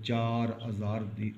4000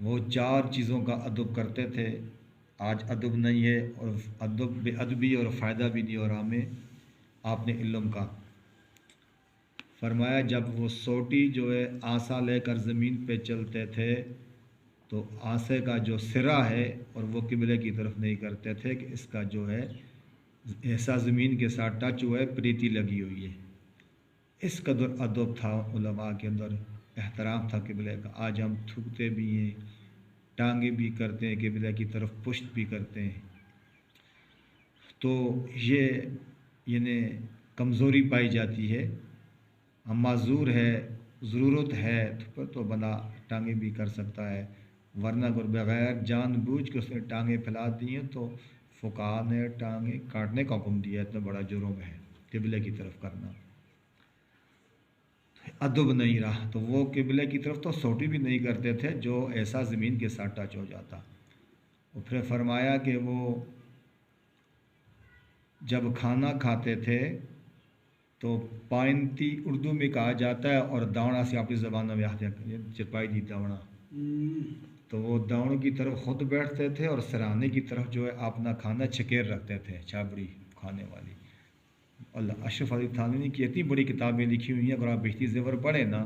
وہ 4 چیزوں کا ادب کرتے تھے، آج ادب نہیں ہے، اور ادب بے ادبی اور فائدہ بھی نہیں ہو رہا ہمیں آپ نے علم کا۔ فرمایا جب وہ سوٹی جو ہے آسا لے کر زمین پہ چلتے تھے تو آسے کا جو سرا ہے اور وہ قبلے کی طرف نہیں کرتے تھے کہ اس کا جو ہے ایسا زمین کے ساتھ ٹچ ہوا ہے، پریتی لگی ہوئی ہے۔ اس قدر ادب تھا علماء کے اندر، احترام تھا قبلے کا۔ آج ہم تھوکتے بھی ہیں، ٹانگیں بھی کرتے ہیں، قبلے کی طرف پشت بھی کرتے ہیں، تو یہ یعنی کمزوری پائی جاتی ہے۔ ہم معذور ہے، ضرورت ہے تو پھر تو بندہ ٹانگیں بھی کر سکتا ہے، ورنہ اگر بغیر جان بوجھ کے اس نے ٹانگیں پھیلا دی ہیں تو فقہا نے ٹانگیں کاٹنے کا حکم دیا، اتنا بڑا جرم ہے قبلے کی طرف کرنا۔ ادب نہیں رہا تو وہ قبلے کی طرف تو سوٹی بھی نہیں کرتے تھے جو ایسا زمین کے ساتھ ٹچ ہو جاتا۔ اور پھر فرمایا کہ وہ جب کھانا کھاتے تھے تو پائنتی اردو میں کہا جاتا ہے، اور داونا سے اپنی زبان میں آتے ہیں چرپائی دی داونا، تو وہ داؤں کی طرف خود بیٹھتے تھے اور سرانے کی طرف جو ہے اپنا کھانا چھکیر رکھتے تھے، چھابڑی کھانے والی۔ اللہ اشرف علی تھانوی کی اتنی بڑی کتابیں لکھی ہوئی ہیں، اگر آپ بہشتی زیور پڑھیں نا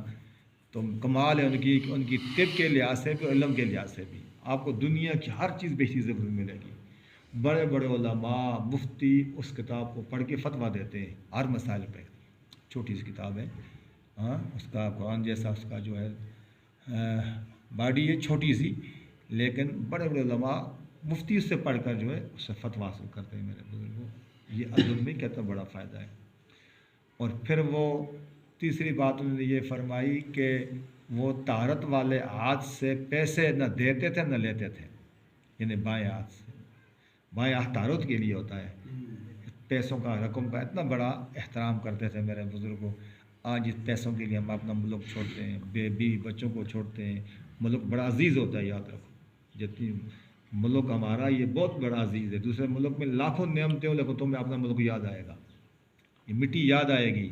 تو کمال ہے ان کی طب کے لحاظ سے بھی، علم کے لحاظ سے بھی۔ آپ کو دنیا کی ہر چیز بہشتی زیور میں ملے گی۔ بڑے بڑے علماء مفتی اس کتاب کو پڑھ کے فتویٰ دیتے ہیں ہر مسائل پہ۔ چھوٹی سی کتاب ہے، ہاں، اس کا قرآن جیسا اس کا جو ہے باڈی ہے چھوٹی سی، لیکن بڑے بڑے علماء مفتی اس سے پڑھ کر جو ہے اس سے فتویٰ حاصل کرتے ہیں۔ میرے بزرگوں، یہ ادب میں کہتا بڑا فائدہ ہے۔ اور پھر وہ تیسری بات انہوں نے یہ فرمائی کہ وہ طہارت والے ہاتھ سے پیسے نہ دیتے تھے نہ لیتے تھے، یعنی بائیں ہاتھ سے۔ بائیں ہاتھ طہارت کے لیے ہوتا ہے، پیسوں کا رقم کا اتنا بڑا احترام کرتے تھے میرے بزرگوں۔ آج اس پیسوں کے لیے ہم اپنا ملک چھوڑتے ہیں، بیوی بچوں کو چھوڑتے ہیں۔ ملک بڑا عزیز ہوتا ہے، یاد رکھو، جتنی ملک ہمارا یہ بہت بڑا عزیز ہے۔ دوسرے ملک میں لاکھوں نعمتیں ہوں لیکن تمہیں اپنا ملک یاد آئے گا، یہ مٹی یاد آئے گی۔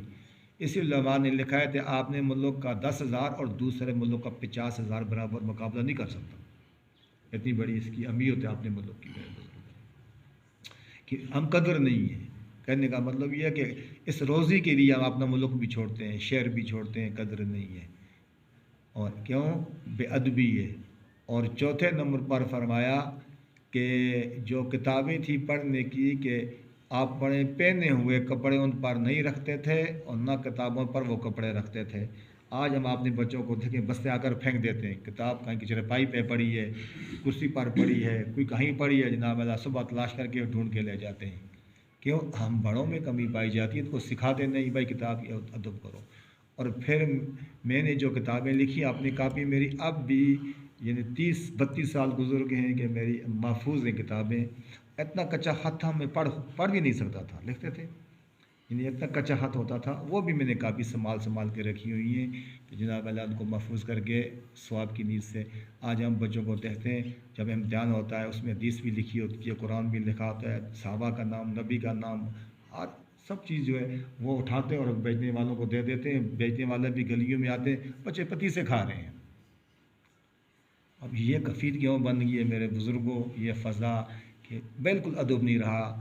اسی علماء نے لکھا ہے کہ آپ نے ملک کا 10,000 اور دوسرے ملک کا 50,000 برابر مقابلہ نہیں کر سکتا، اتنی بڑی اس کی اہمیت ہے اپنے ملک کی۔ کہ ہم قدر نہیں ہے، کہنے کا مطلب یہ ہے کہ اس روزی کے لیے ہم اپنا ملک بھی چھوڑتے ہیں، شہر بھی چھوڑتے ہیں، قدر نہیں ہے۔ اور کیوں؟ بے ادبی ہے۔ اور چوتھے نمبر پر فرمایا کہ جو کتابیں تھیں پڑھنے کی کہ آپ پڑھیں، پہنے ہوئے کپڑے ان پر نہیں رکھتے تھے اور نہ کتابوں پر وہ کپڑے رکھتے تھے۔ آج ہم اپنے بچوں کو دیکھیں بستے آ کر پھینک دیتے ہیں، کتاب کہیں کی چرپائی پہ پڑی ہے، کرسی پر پڑی ہے، کوئی کہیں پڑی ہے، جناب اللہ صبح تلاش کر کے ڈھونڈ کے لے جاتے ہیں۔ کیوں؟ ہم بڑوں میں کمی پائی جاتی ہے، تو سکھاتے نہیں بھائی کتاب کی ادب کرو۔ اور پھر میں نے جو کتابیں لکھی اپنی کاپی میری اب بھی یعنی 30-32 سال گزر گئے ہیں کہ میری محفوظ ہیں کتابیں۔ اتنا کچا خط تھا، میں پڑھ بھی نہیں سکتا تھا، لکھتے تھے، یعنی اتنا کچا خط ہوتا تھا، وہ بھی میں نے کافی سنبھال کے رکھی ہوئی ہیں کہ جناب اللہ ان کو محفوظ کر کے ثواب کی نیت سے آج ہم بچوں کو کہتے ہیں جب امتحان ہوتا ہے اس میں حدیث بھی لکھی ہوتی ہے، قرآن بھی لکھا ہوتا ہے، صحابہ کا نام، نبی کا نام، اور سب چیز جو ہے وہ اٹھاتے ہیں اور بیچنے والوں کو دے دیتے ہیں۔ بیچنے والے بھی گلیوں میں آتے ہیں، بچے پتی سے کھا رہے ہیں۔ اب یہ کفیل کیوں بن گئی ہے میرے بزرگوں؟ یہ فضا کہ بالکل ادب نہیں رہا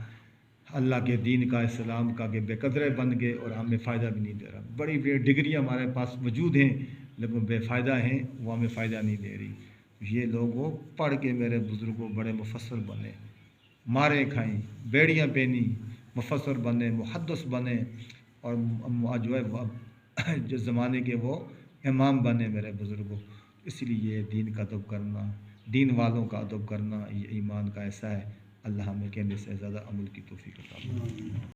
اللہ کے دین کا، اسلام کا، کہ بے قدرے بن گئے اور ہمیں فائدہ بھی نہیں دے رہا۔ بڑی بڑی ڈگریاں ہمارے پاس موجود ہیں لیکن بے فائدہ ہیں، وہ ہمیں فائدہ نہیں دے رہی۔ یہ لوگ وہ پڑھ کے میرے بزرگوں بڑے مفسر بنے، مارے کھائیں، بیڑیاں پہنی، مفسر بنے، محدث بنے، اور جو ہے جو زمانے کے وہ امام بنے میرے بزرگوں۔ اس لیے دین کا ادب کرنا، دین والوں کا ادب کرنا، یہ ایمان کا ایسا ہے۔ اللہ ہمیں کہنے سے زیادہ عمل کی توفیق عطا فرمائے۔